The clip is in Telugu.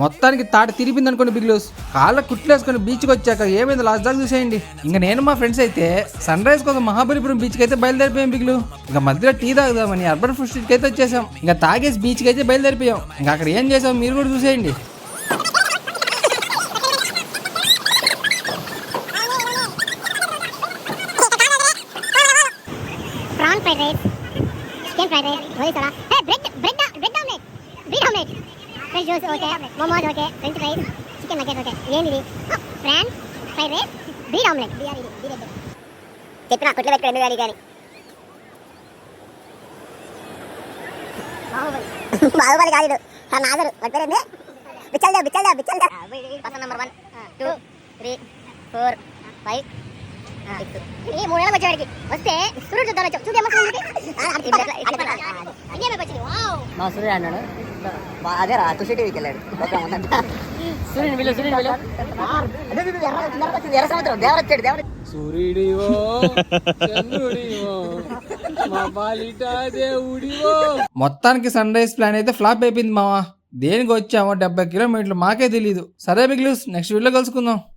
మొత్తానికి తాట తిరిపింది అనుకోండి బిగ్లూస్. కాళ్ళ కుట్లేసుకొని బీచ్కి వచ్చాక ఏమైంది లాస్ట్ దాకా చూసేయండి. ఇంకా నేను మా ఫ్రెండ్స్ అయితే సన్ రైజ్ కోసం మహాబలిపురం బీచ్కి అయితే బయలుదేరిపోయాం బిగ్లు. ఇంకా మధ్యలో టీ తాగుదామని అర్బన్ ఫుడ్ స్ట్రీట్కి అయితే వచ్చేసాం. ఇంకా తాగేసి బీచ్కి అయితే బయలుదేరిపోయాం. ఇంకా అక్కడ ఏం చేసాం మీరు కూడా చూసేయండి. Prawn fried rice, chicken fried rice, goli soda, bread omelette, fresh juice okay, momos okay, French fries, chicken nuggets okay. ఏంది prawn fried rice, bread omelette, చెప్పిన కొట్లు పెట్టుకో ఎందుకు కానీ బాహుబలి కాదు నాగరు పట్టుకోండి. బిచ్చల్దా పర్సన్ నెంబర్ 1 2 3 4 5 6 ఈ 3 ఏళ్ళకి వచ్చేవాడికి వస్తే సూర్యుడు చూద్దాం వచ్చావు చూపి మా సూర్యుడు అన్నాడు అదే రా తుషి టీవీకి వెళ్ళాడు ఎర్ర సముద్రం దేవరొచ్చాడు సూర్యుడివో చంద్రుడివో మా బాలిట దేవుడివో. మొత్తానికి సన్ రైజ్ ప్లాన్ అయితే ఫ్లాప్ అయిపోయింది మావా. దేనికి వచ్చామో 70 కిలోమీటర్లు మాకే తెలీదు. సరే బిగ్లూస్ నెక్స్ట్ వీడియో కలుసుకుందాం.